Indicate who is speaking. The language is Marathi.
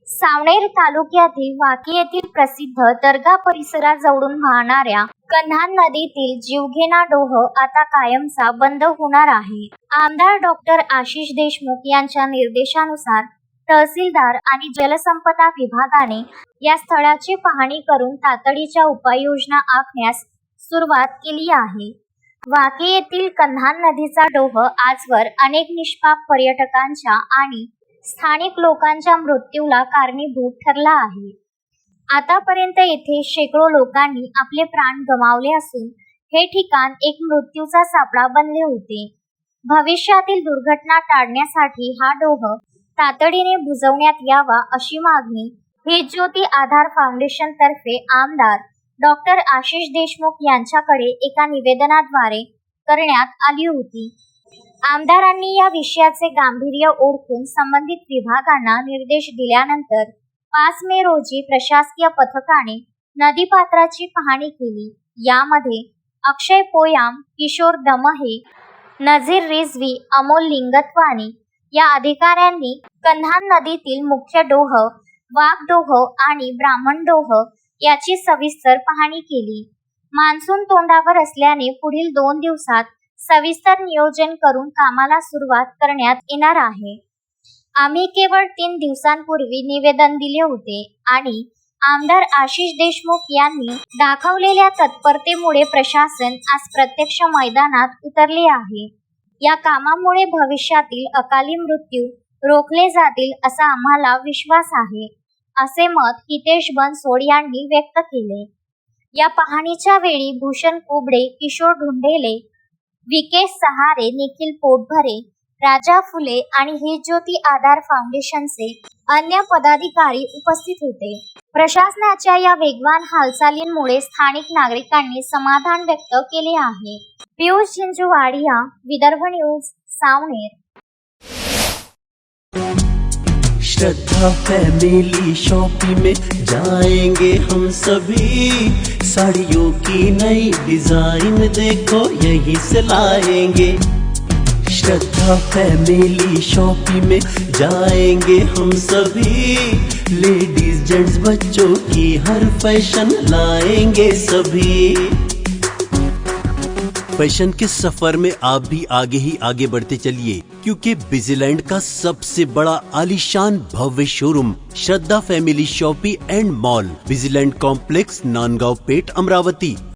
Speaker 1: सावनेर तालुक्यातील वाकी येथील प्रसिद्ध दर्गा परिसराजवळून वाहणाऱ्या कन्हान नदीतील जीवघेणा डोह आता कायमचा बंद होणार आहे. आमदार डॉक्टर आशिष देशमुख यांच्या निर्देशानुसार तहसीलदार आणि जलसंपदा विभागाने या स्थळाची पाहणी करून तातडीच्या उपाययोजना आखण्यास सुरुवात केली आहे. वाकी येथील कन्हान नदीचा डोह आजवर अनेक निष्पाप पर्यटकांच्या आणि स्थानिक लोकांच्या मृत्यूला कारणीभूत ठरला आहे. आतापर्यंत येथे शेकडो लोकांनी आपले प्राण गमावले असून हे ठिकाण एक मृत्यूचा सापळा बनले होते. भविष्यातील दुर्घटना टाळण्यासाठी हा डोह तातडीने बुजवण्यात यावा अशी मागणी हितज्योती आधार फाउंडेशन तर्फे आमदार डॉक्टर आशिष देशमुख यांच्याकडे एका निवेदनाद्वारे करण्यात आली होती. आमदारांनी या विषयाचे गांभीर्य ओळखून संबंधित विभागांना निर्देश दिल्यानंतर 5 मे रोजी प्रशासकीय पथकाने नदीपात्राची पाहणी केली. यामध्ये अक्षय पोयाम, किशोर दमहे, नझीर रिझवी, अमोल लिंगत्वानी या अधिकाऱ्यांनी कन्हान नदीतील मुख्य डोह, वाघडोह आणि ब्राह्मण डोह याची सविस्तर पाहणी केली. मान्सून तोंडावर असल्याने पुढील 2 दिवसात सविस्तर नियोजन करून कामाला सुरुवात करण्यात येणार आहे. आम्ही केवळ 3 दिवसांपूर्वी निवेदन दिले होते आणि आमदार आशिष देशमुख यांनी दाखवलेल्या तत्परतेमुळे प्रशासन आज प्रत्यक्ष मैदानात उतरले आहे. या कामामुळे भविष्यातील अकाली मृत्यू रोखले जातील असा आम्हाला विश्वास आहे, असे मत हितेश बनसोड यांनी व्यक्त केले. या पाहणीच्या वेळी भूषण कुबडे, किशोर ढुंढेले, विकेश सहारे, निखिल पोटभरे, राजा फुले आणि हितज्योती आधार फाउंडेशनचे अन्य पदाधिकारी उपस्थित होते. प्रशासनाच्या या वेगवान हालचालींमुळे स्थानिक नागरिकांनी समाधान व्यक्त केले आहे. पियुष झिंझुवाडिया, विदर्भ न्यूज, सावनेर.
Speaker 2: श्रद्धा फैमिली शॉपिंग में जाएंगे हम सभी, साड़ियों की नई डिजाइन देखो यहीं से लाएंगे। श्रद्धा फैमिली शॉपिंग में जाएंगे हम सभी, लेडीज जेंट्स बच्चों की हर फैशन लाएंगे सभी। फैशन के सफर में आप भी आगे ही आगे बढ़ते चलिए, क्योंकि बिजीलैंड का सबसे बड़ा आलीशान भव्य showroom Shraddha family shopping and mall, Busyland complex, Nandgaon Peth, Amravati.